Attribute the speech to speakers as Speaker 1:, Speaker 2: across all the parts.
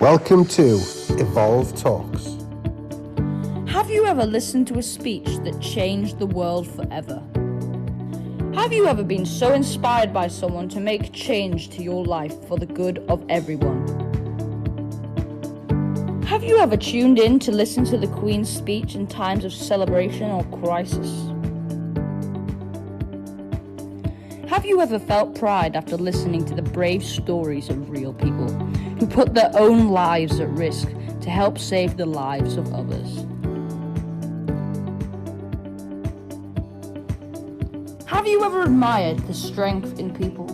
Speaker 1: Welcome to Evolv Talks.
Speaker 2: Have you ever listened to a speech that changed the world forever? Have you ever been so inspired by someone to make change to your life for the good of everyone? Have you ever tuned in to listen to the Queen's speech in times of celebration or crisis? Have you ever felt pride after listening to the brave stories of real people who put their own lives at risk to help save the lives of others? Have you ever admired the strength in people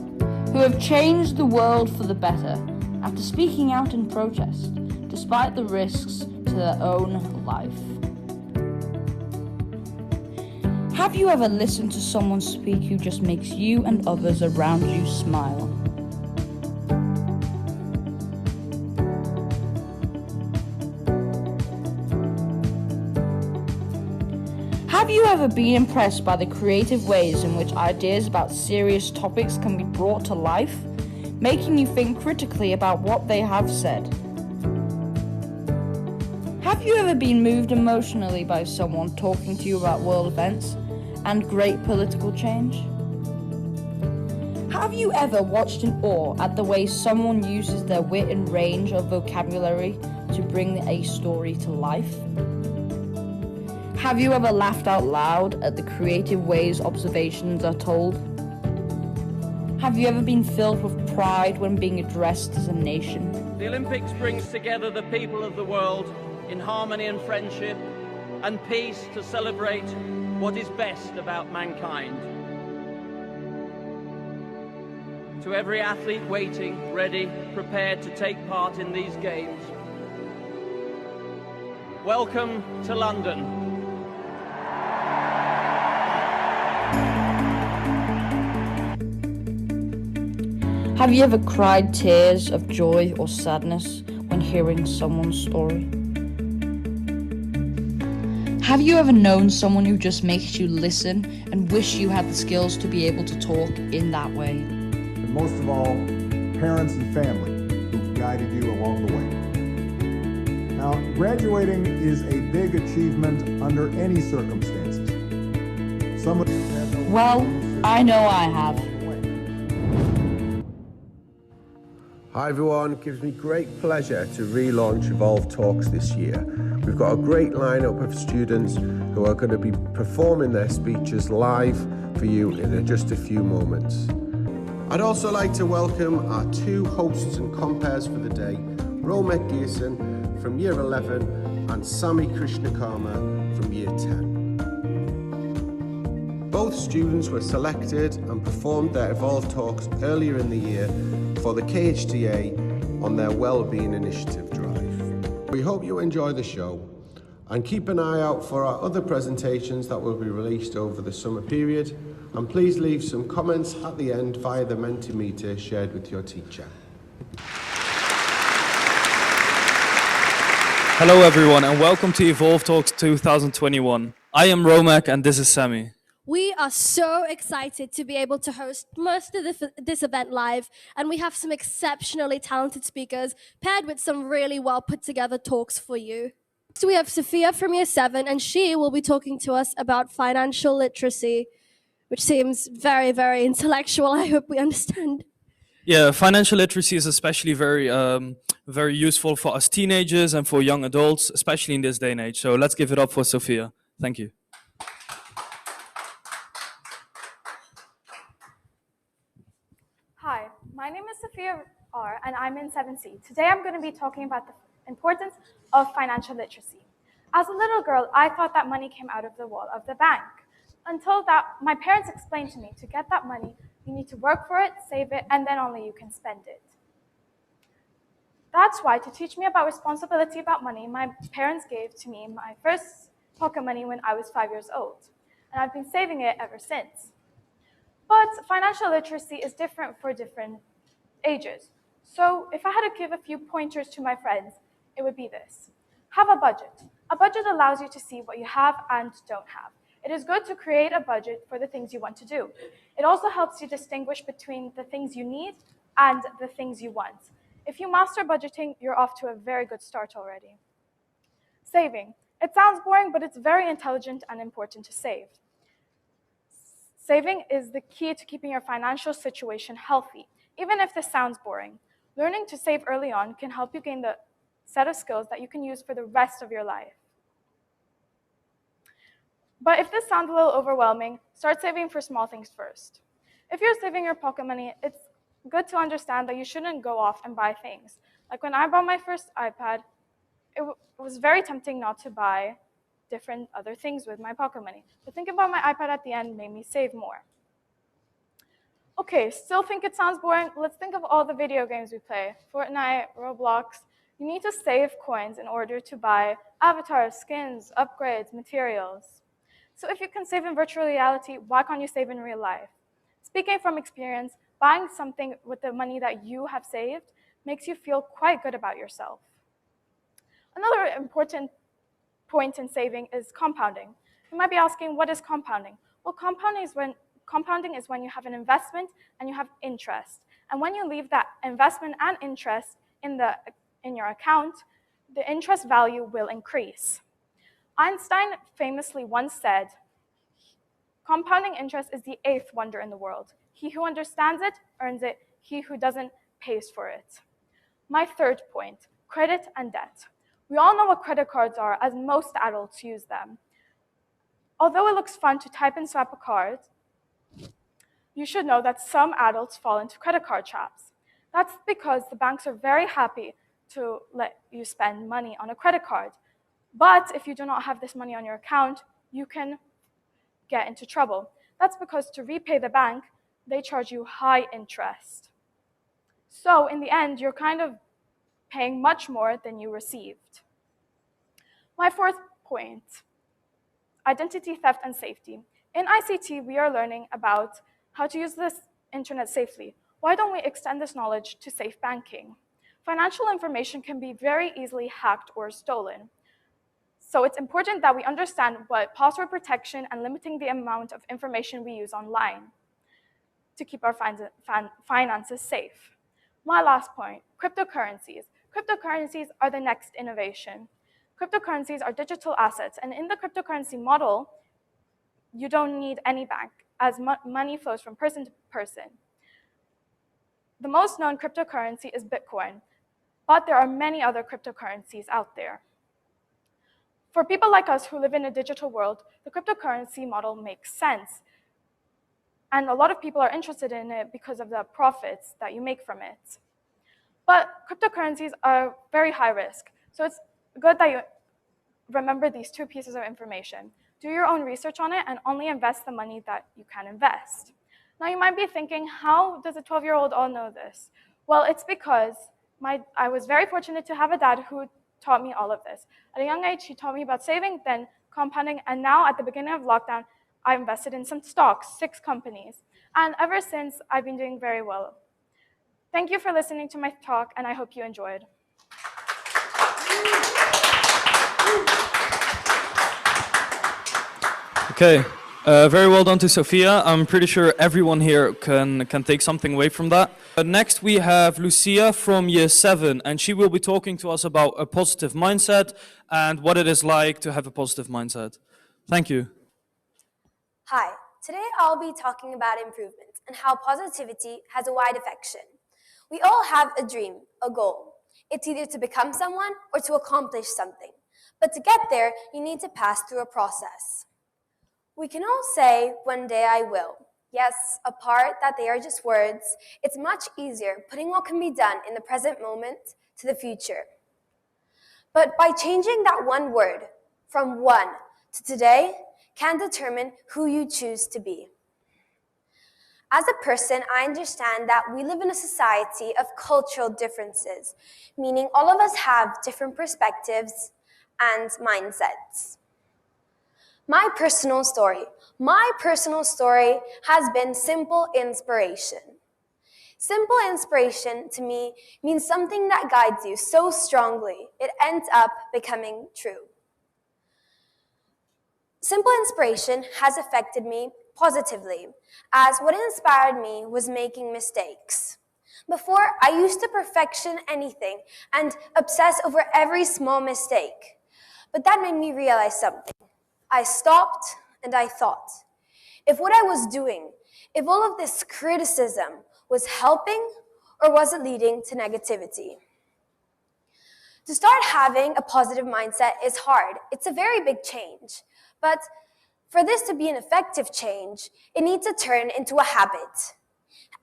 Speaker 2: who have changed the world for the better after speaking out in protest, despite the risks to their own life? Have you ever listened to someone speak who just makes you and others around you smile? Have you ever been impressed by the creative ways in which ideas about serious topics can be brought to life, making you think critically about what they have said? Have you ever been moved emotionally by someone talking to you about world events and great political change? Have you ever watched in awe at the way someone uses their wit and range of vocabulary to bring a story to life? Have you ever laughed out loud at the creative ways observations are told? Have you ever been filled with pride when being addressed as a nation?
Speaker 3: The Olympics brings together the people of the world in harmony and friendship and peace to celebrate what is best about mankind. To every athlete waiting, ready, prepared to take part in these games, welcome to London.
Speaker 2: Have you ever cried tears of joy or sadness when hearing someone's story? Have you ever known someone who just makes you listen and wish you had the skills to be able to talk in that way?
Speaker 4: And most of all, parents and family who've guided you along the way. Now, graduating is a big achievement under any circumstances. Some of you have no
Speaker 2: Well, I know I have.
Speaker 1: Hi everyone, it gives me great pleasure to relaunch Evolv Talks this year. We've got a great lineup of students who are going to be performing their speeches live for you in just a few moments. I'd also like to welcome our two hosts and compares for the day, Romeq from Year 11 and Sammy from Year 10. Both students were selected and performed their Evolv Talks earlier in the year for the KHDA on their Wellbeing Initiative drive. We hope you enjoy the show and keep an eye out for our other presentations that will be released over the summer period, and please leave some comments at the end via the Mentimeter shared with your teacher.
Speaker 5: Hello everyone and welcome to Evolv Talks 2021. I am Romeq and this is Sammy.
Speaker 6: We are so excited to be able to host most of this event live, and we have some exceptionally talented speakers paired with some really well put together talks for you. So we have Sophia from Year 7, and she will be talking to us about financial literacy, which seems very, very intellectual. I hope we understand.
Speaker 5: Yeah, financial literacy is especially very useful for us teenagers and for young adults, especially in this day and age. So let's give it up for Sophia. Thank you.
Speaker 7: Hi, my name is Sophia R. and I'm in 7C. Today I'm going to be talking about the importance of financial literacy. As a little girl, I thought that money came out of the wall of the bank. Until that, my parents explained to me to get that money, you need to work for it, save it, and then only you can spend it. That's why, to teach me about responsibility about money, my parents gave to me my first pocket money when I was 5 years old, and I've been saving it ever since. But financial literacy is different for different ages. So if I had to give a few pointers to my friends, it would be this. Have a budget. A budget allows you to see what you have and don't have. It is good to create a budget for the things you want to do. It also helps you distinguish between the things you need and the things you want. If you master budgeting, you're off to a very good start already. Saving. It sounds boring, but it's very intelligent and important to save. Saving is the key to keeping your financial situation healthy. Even if this sounds boring, learning to save early on can help you gain the set of skills that you can use for the rest of your life. But if this sounds a little overwhelming, start saving for small things first. If you're saving your pocket money, it's good to understand that you shouldn't go off and buy things. Like when I bought my first iPad, it was very tempting not to buy different other things with my pocket money. But thinking about my iPad at the end made me save more. Okay, still think it sounds boring? Let's think of all the video games we play. Fortnite, Roblox. You need to save coins in order to buy avatars, skins, upgrades, materials. So if you can save in virtual reality, why can't you save in real life? Speaking from experience, buying something with the money that you have saved makes you feel quite good about yourself. Another important point in saving is compounding. You might be asking, what is compounding? Well, compounding is when you have an investment and you have interest. And when you leave that investment and interest in your account, the interest value will increase. Einstein famously once said, compounding interest is the 8th wonder in the world. He who understands it earns it. He who doesn't pays for it. My third point, credit and debt. We all know what credit cards are, as most adults use them. Although it looks fun to type and swap a card, you should know that some adults fall into credit card traps. That's because the banks are very happy to let you spend money on a credit card. But if you do not have this money on your account, you can get into trouble. That's because to repay the bank, they charge you high interest. So in the end, you're kind of paying much more than you received. My fourth point, identity theft and safety. In ICT, we are learning about how to use this internet safely. Why don't we extend this knowledge to safe banking? Financial information can be very easily hacked or stolen. So it's important that we understand what password protection and limiting the amount of information we use online to keep our finances safe. My last point, cryptocurrencies. Cryptocurrencies are the next innovation. Cryptocurrencies are digital assets, and in the cryptocurrency model, you don't need any bank, as money flows from person to person. The most known cryptocurrency is Bitcoin, but there are many other cryptocurrencies out there. For people like us who live in a digital world, the cryptocurrency model makes sense. And a lot of people are interested in it because of the profits that you make from it. But cryptocurrencies are very high risk. So it's good that you remember these two pieces of information. Do your own research on it and only invest the money that you can invest. Now you might be thinking, how does a 12-year-old all know this? Well, it's because I was very fortunate to have a dad who taught me all of this. At a young age, he taught me about saving, then compounding, and now at the beginning of lockdown, I invested in some stocks, 6 companies. And ever since, I've been doing very well. Thank you for listening to my talk, and I hope you enjoyed.
Speaker 5: Okay, very well done to Sophia. I'm pretty sure everyone here can take something away from that. Next we have Lucia from year 7, and she will be talking to us about a positive mindset and what it is like to have a positive mindset. Thank you.
Speaker 8: Hi, today I'll be talking about improvement and how positivity has a wide affection. We all have a dream, a goal. It's either to become someone or to accomplish something. But to get there, you need to pass through a process. We can all say, one day I will. Yes, apart that they are just words, it's much easier putting what can be done in the present moment to the future. But by changing that one word from one to today can determine who you choose to be. As a person, I understand that we live in a society of cultural differences, meaning all of us have different perspectives and mindsets. My personal story has been simple inspiration. Simple inspiration to me means something that guides you so strongly, it ends up becoming true. Simple inspiration has affected me positively, as what inspired me was making mistakes. Before, I used to perfection anything and obsess over every small mistake. But that made me realize something. I stopped and I thought, if what I was doing, if all of this criticism was helping or was it leading to negativity? To start having a positive mindset is hard. It's a very big change. But for this to be an effective change, it needs to turn into a habit.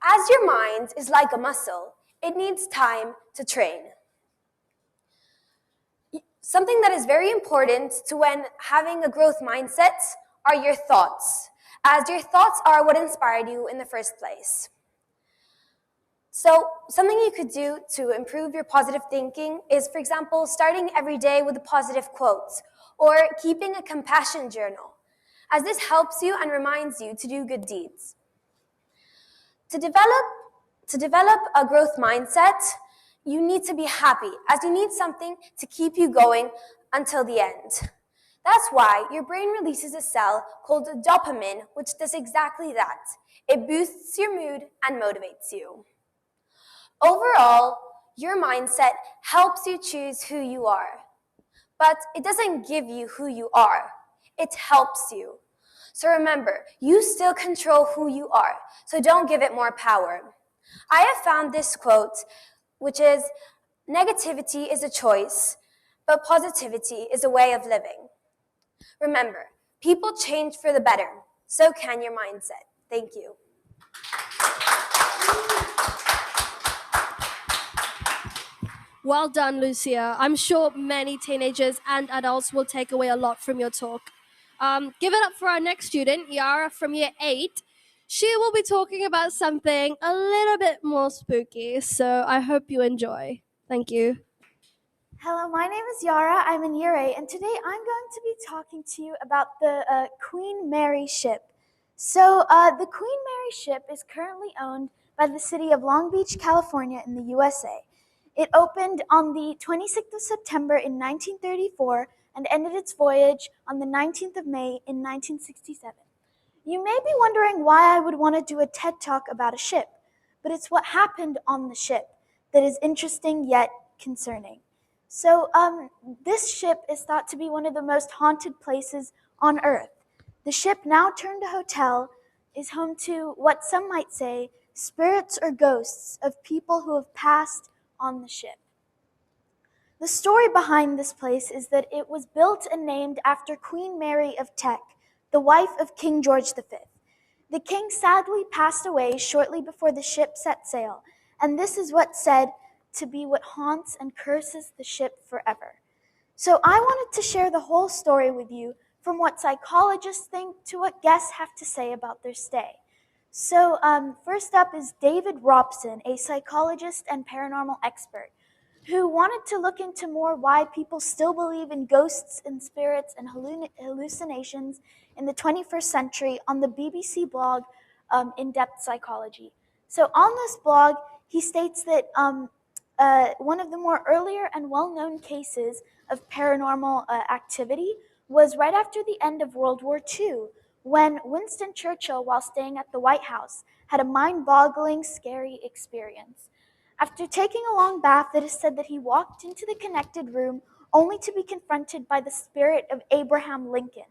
Speaker 8: As your mind is like a muscle, it needs time to train. Something that is very important to when having a growth mindset are your thoughts, as your thoughts are what inspired you in the first place. So something you could do to improve your positive thinking is, for example, starting every day with a positive quote or keeping a compassion journal, as this helps you and reminds you to do good deeds. To develop a growth mindset, you need to be happy, as you need something to keep you going until the end. That's why your brain releases a cell called dopamine, which does exactly that. It boosts your mood and motivates you. Overall, your mindset helps you choose who you are, but it doesn't give you who you are. It helps you. So remember, you still control who you are, so don't give it more power. I have found this quote, which is, negativity is a choice, but positivity is a way of living. Remember, people change for the better, so can your mindset. Thank you.
Speaker 6: Well done, Lucia. I'm sure many teenagers and adults will take away a lot from your talk. Give it up for our next student, Yara from year 8. She will be talking about something a little bit more spooky, so I hope you enjoy. Thank you.
Speaker 9: Hello, my name is Yara. I'm in year 8, and today I'm going to be talking to you about the Queen Mary ship. So the Queen Mary ship is currently owned by the city of Long Beach, California in the USA. It opened on the 26th of September in 1934 and ended its voyage on the 19th of May in 1967. You may be wondering why I would want to do a TED Talk about a ship, but it's what happened on the ship that is interesting yet concerning. So this ship is thought to be one of the most haunted places on Earth. The ship, now turned a hotel, is home to what some might say spirits or ghosts of people who have passed on the ship. The story behind this place is that it was built and named after Queen Mary of Teck, the wife of King George V. The king sadly passed away shortly before the ship set sail, and this is what's said to be what haunts and curses the ship forever. So I wanted to share the whole story with you, from what psychologists think to what guests have to say about their stay. So first up is David Robson, a psychologist and paranormal expert, who wanted to look into more why people still believe in ghosts and spirits and hallucinations in the 21st century on the BBC blog In-Depth Psychology. So on this blog, he states that one of the more earlier and well-known cases of paranormal activity was right after the end of World War II, when Winston Churchill, while staying at the White House, had a mind-boggling, scary experience. After taking a long bath, it is said that he walked into the connected room only to be confronted by the spirit of Abraham Lincoln.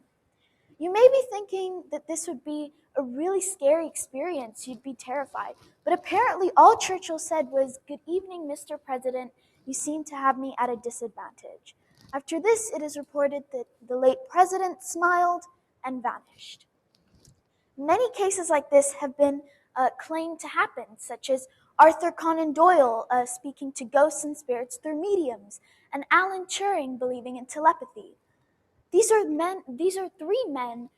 Speaker 9: You may be thinking that this would be a really scary experience, you'd be terrified, but apparently all Churchill said was, "Good evening, Mr. President, you seem to have me at a disadvantage." After this, it is reported that the late president smiled and vanished. Many cases like this have been claimed to happen, such as Arthur Conan Doyle speaking to ghosts and spirits through mediums, and Alan Turing believing in telepathy. These are three men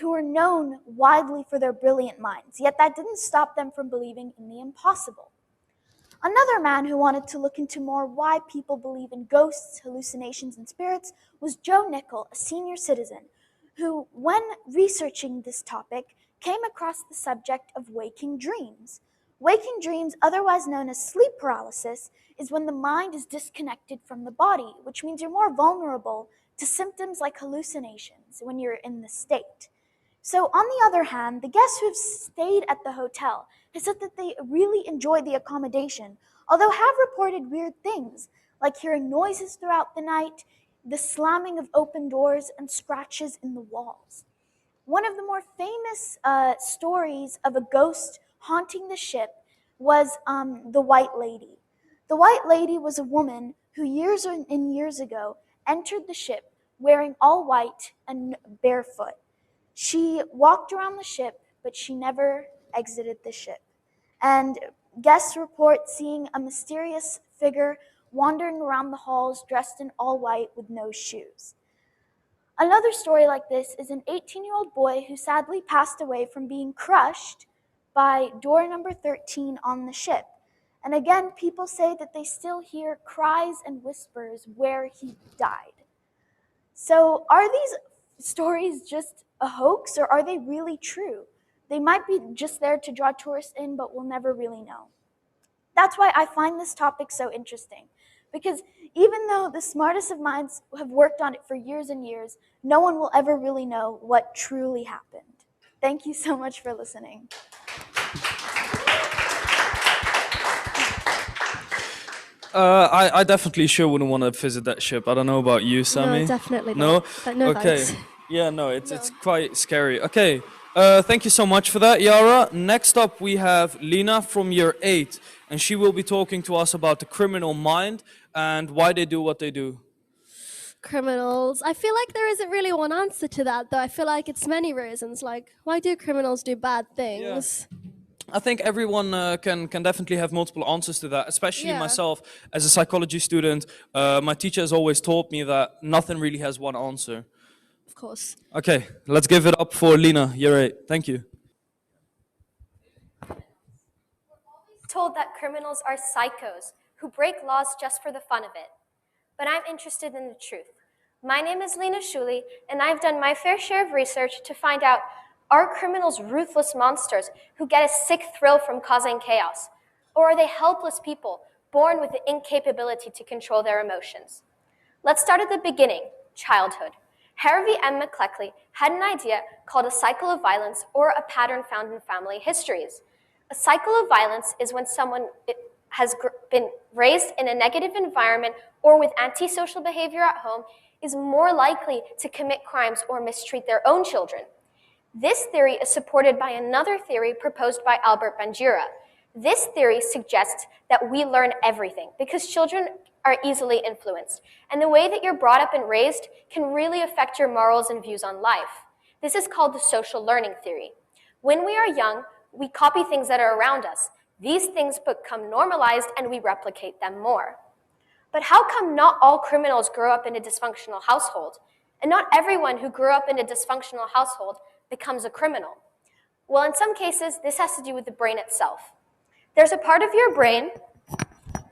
Speaker 9: who are known widely for their brilliant minds, yet that didn't stop them from believing in the impossible. Another man who wanted to look into more why people believe in ghosts, hallucinations, and spirits was Joe Nickell, a senior citizen, who, when researching this topic, came across the subject of waking dreams. Waking dreams, otherwise known as sleep paralysis, is when the mind is disconnected from the body, which means you're more vulnerable to symptoms like hallucinations when you're in this state. So on the other hand, the guests who have stayed at the hotel have said that they really enjoyed the accommodation, although have reported weird things, like hearing noises throughout the night, the slamming of open doors, and scratches in the walls. One of the more famous stories of a ghost haunting the ship was the White Lady. The White Lady was a woman who years and years ago entered the ship wearing all white and barefoot. She walked around the ship, but she never exited the ship. And guests report seeing a mysterious figure wandering around the halls dressed in all white with no shoes. Another story like this is an 18-year-old boy who sadly passed away from being crushed by door number 13 on the ship. And again, people say that they still hear cries and whispers where he died. So are these stories just a hoax, or are they really true? They might be just there to draw tourists in, but we'll never really know. That's why I find this topic so interesting, because even though the smartest of minds have worked on it for years and years, no one will ever really know what truly happened. Thank you so much for listening.
Speaker 5: I definitely sure wouldn't want to visit that ship. I don't know about you, Sammy.
Speaker 6: No, definitely
Speaker 5: No?
Speaker 6: not. No
Speaker 5: Okay.
Speaker 6: thanks.
Speaker 5: Yeah, no, it's quite scary. Okay, thank you so much for that, Yara. Next up, we have Lena from year 8, and she will be talking to us about the criminal mind and why they do what they do.
Speaker 6: Criminals. I feel like there isn't really one answer to that, though. I feel like it's many reasons. Like, why do criminals do bad things?
Speaker 5: I think everyone can definitely have multiple answers to that, especially
Speaker 6: Yeah.
Speaker 5: myself as a psychology student. My teacher has always taught me that nothing really has one answer.
Speaker 6: Of course.
Speaker 5: Okay, let's give it up for Lena, year 8. Thank you.
Speaker 8: Told that criminals are psychos who break laws just for the fun of it. But I'm interested in the truth. My name is Lena Shuley, and I've done my fair share of research to find out, are criminals ruthless monsters who get a sick thrill from causing chaos? Or are they helpless people born with the incapability to control their emotions? Let's start at the beginning, childhood. Harvey M. McCleckley had an idea called a cycle of violence, or a pattern found in family histories. A cycle of violence is when someone has been raised in a negative environment or with antisocial behavior at home is more likely to commit crimes or mistreat their own children. This theory is supported by another theory proposed by Albert Bandura. This theory suggests that we learn everything because children are easily influenced, and the way that you're brought up and raised can really affect your morals and views on life. This is called the social learning theory. When we are young, we copy things that are around us. These things become normalized and we replicate them more. But how come not all criminals grow up in a dysfunctional household? And not everyone who grew up in a dysfunctional household becomes a criminal? Well, in some cases, this has to do with the brain itself. There's a part of your brain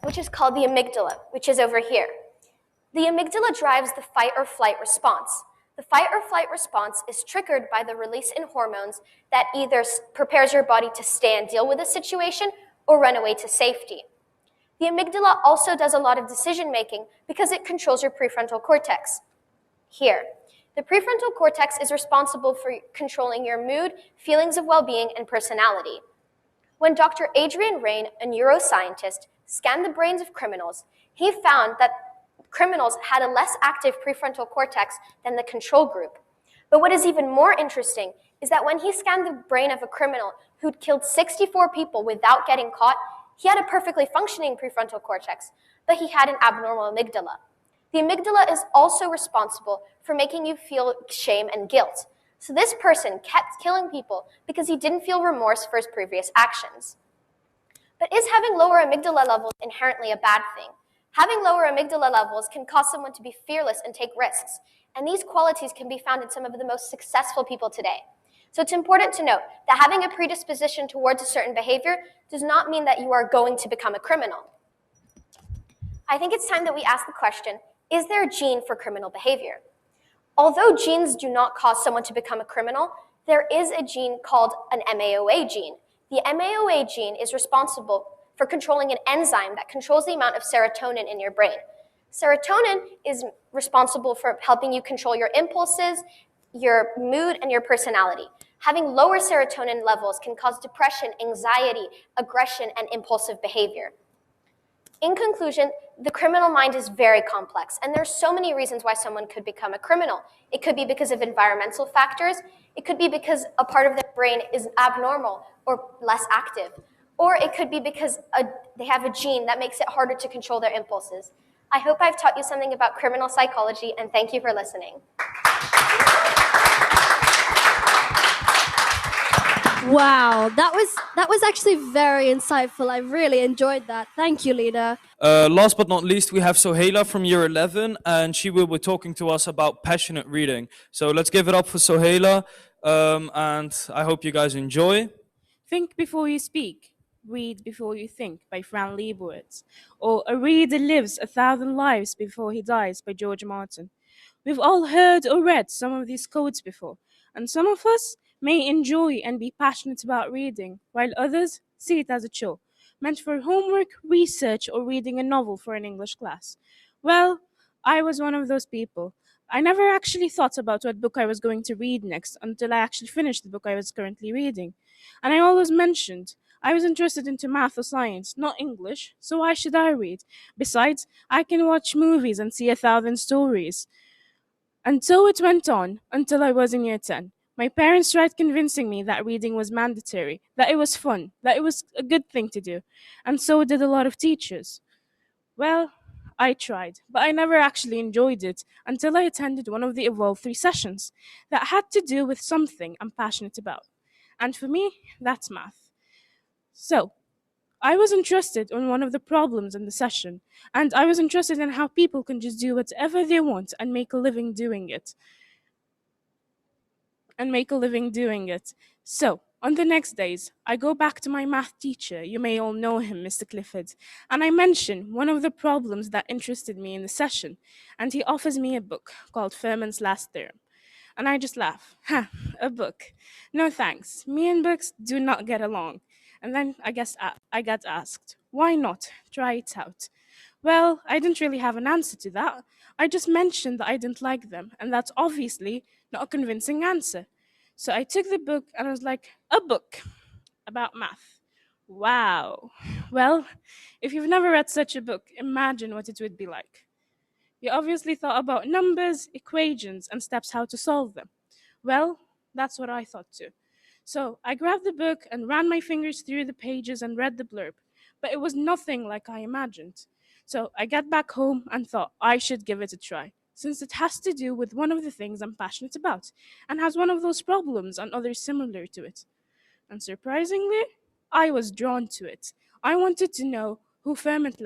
Speaker 8: which is called the amygdala, which is over here. The amygdala drives the fight or flight response. The fight or flight response is triggered by the release in hormones that either prepares your body to stay and deal with a situation or run away to safety. The amygdala also does a lot of decision making because it controls your prefrontal cortex. Here, the prefrontal cortex is responsible for controlling your mood, feelings of well-being, and personality. When Dr. Adrian Rain, a neuroscientist, scanned the brains of criminals, he found that criminals had a less active prefrontal cortex than the control group. But what is even more interesting is that when he scanned the brain of a criminal who'd killed 64 people without getting caught, he had a perfectly functioning prefrontal cortex, but he had an abnormal amygdala. The amygdala is also responsible for making you feel shame and guilt. So this person kept killing people because he didn't feel remorse for his previous actions. But is having lower amygdala levels inherently a bad thing? Having lower amygdala levels can cause someone to be fearless and take risks, and these qualities can be found in some of the most successful people today. So it's important to note that having a predisposition towards a certain behavior does not mean that you are going to become a criminal. I think it's time that we ask the question, is there a gene for criminal behavior? Although genes do not cause someone to become a criminal, there is a gene called an MAOA gene. The MAOA gene is responsible for controlling an enzyme that controls the amount of serotonin in your brain. Serotonin is responsible for helping you control your impulses, your mood and your personality. Having lower serotonin levels can cause depression, anxiety, aggression, and impulsive behavior. In conclusion, the criminal mind is very complex, and there's so many reasons why someone could become a criminal. It could be because of environmental factors, it could be because a part of their brain is abnormal or less active, or it could be because they have a gene that makes it harder to control their impulses. I hope I've taught you something about criminal psychology, and thank you for listening.
Speaker 6: Wow, that was actually very insightful. I really enjoyed that. Thank you, Lena.
Speaker 5: Last but not least, we have Sohaila from year 11, and she will be talking to us about passionate reading. So let's give it up for Sohaila, and I hope you guys enjoy.
Speaker 10: Think before you speak. Read before you think by Fran Lebowitz. Or A Reader Lives 1,000 Lives Before He Dies by George Martin. We've all heard or read some of these quotes before, and some of us may enjoy and be passionate about reading, while others see it as a chore, meant for homework, research, or reading a novel for an English class. Well, I was one of those people. I never actually thought about what book I was going to read next until I actually finished the book I was currently reading. And I always mentioned I was interested into math or science, not English, so why should I read? Besides, I can watch movies and see 1,000 stories. And so it went on until I was in year 10. My parents tried convincing me that reading was mandatory, that it was fun, that it was a good thing to do, and so did a lot of teachers. Well, I tried, but I never actually enjoyed it until I attended one of the Evolv3 sessions that had to do with something I'm passionate about. And for me, that's math. So, I was interested in one of the problems in the session, and I was interested in how people can just do whatever they want and make a living doing it. So, on the next days, I go back to my math teacher, you may all know him, Mr. Clifford, and I mention one of the problems that interested me in the session, and he offers me a book called Fermat's Last Theorem. And I just laugh. Ha, a book. No thanks. Me and books do not get along. And then I guess I got asked, why not? Try it out. Well, I didn't really have an answer to that. I just mentioned that I didn't like them, and that's obviously not a convincing answer. So I took the book and I was like, a book about math. Wow. Well, if you've never read such a book, imagine what it would be like. You obviously thought about numbers, equations, and steps how to solve them. Well, that's what I thought too. So I grabbed the book and ran my fingers through the pages and read the blurb, but it was nothing like I imagined. So I got back home and thought I should give it a try, since it has to do with one of the things I'm passionate about, and has one of those problems and others similar to it. And surprisingly, I was drawn to it. I wanted to know who Fermat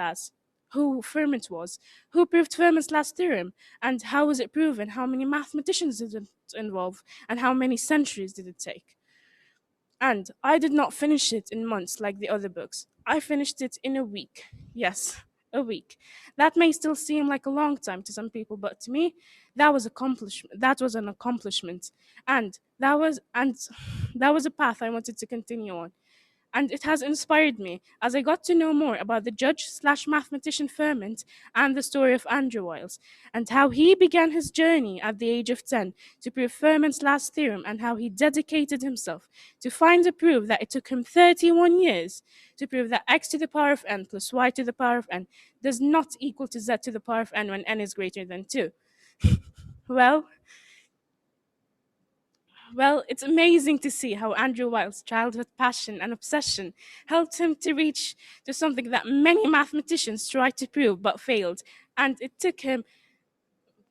Speaker 10: was, who proved Fermat's last theorem, and how was it proven, how many mathematicians did it involve, and how many centuries did it take. And I did not finish it in months like the other books. I finished it in a week. Yes, a week. That may still seem like a long time to some people, but to me, that was an accomplishment. And that was a path I wanted to continue on. And it has inspired me as I got to know more about the judge/mathematician Fermat and the story of Andrew Wiles, and how he began his journey at the age of 10 to prove Fermat's last theorem, and how he dedicated himself to find a proof that it took him 31 years to prove that x to the power of n plus y to the power of n does not equal to z to the power of n when n is greater than 2. Well, it's amazing to see how Andrew Wiles' childhood passion and obsession helped him to reach to something that many mathematicians tried to prove but failed. And it took him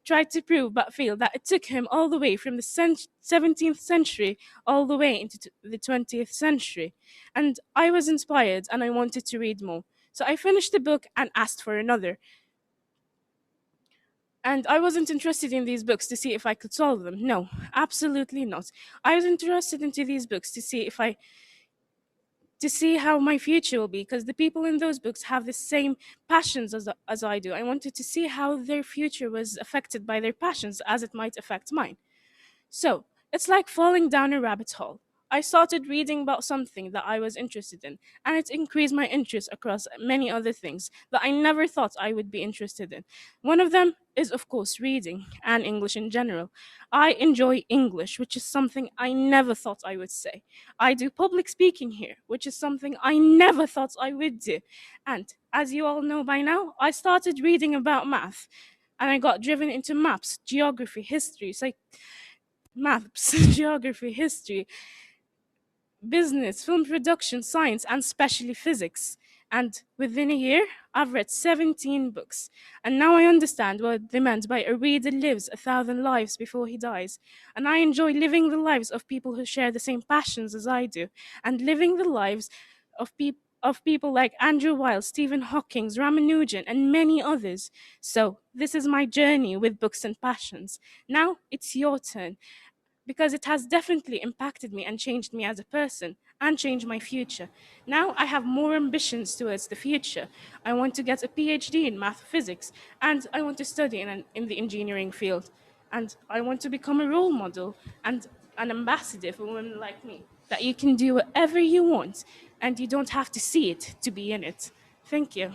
Speaker 10: that it took him all the way from the 17th century all the way into the 20th century. And I was inspired and I wanted to read more. So I finished the book and asked for another. And I wasn't interested in these books to see if I could solve them. No, absolutely not. I was interested into these books to see how my future will be, because the people in those books have the same passions as I do. I wanted to see how their future was affected by their passions as it might affect mine. So, it's like falling down a rabbit hole. I started reading about something that I was interested in, and it increased my interest across many other things that I never thought I would be interested in. One of them is, of course, reading and English in general. I enjoy English, which is something I never thought I would say. I do public speaking here, which is something I never thought I would do. And as you all know by now, I started reading about math, and I got driven into maps, geography, history, geography, history, business, film production, science, and especially physics. And within a year, I've read 17 books. And now I understand what they meant by a reader lives 1,000 lives before he dies. And I enjoy living the lives of people who share the same passions as I do, and living the lives of people like Andrew Weil, Stephen Hawking, Ramanujan, and many others. So this is my journey with books and passions. Now it's your turn, because it has definitely impacted me and changed me as a person and changed my future. Now I have more ambitions towards the future. I want to get a PhD in math physics, and I want to study in the engineering field. And I want to become a role model and an ambassador for women like me, that you can do whatever you want and you don't have to see it to be in it. Thank you.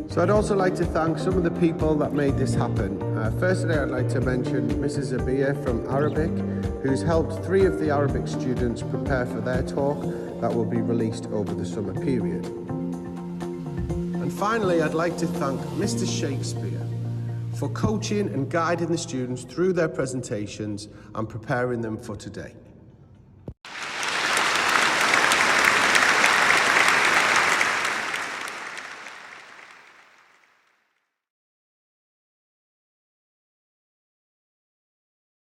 Speaker 1: So I'd also like to thank some of the people that made this happen. Firstly, I'd like to mention Mrs. Abia from Arabic, who's helped 3 of the Arabic students prepare for their talk that will be released over the summer period. And finally, I'd like to thank Mr. Shakespeare for coaching and guiding the students through their presentations and preparing them for today.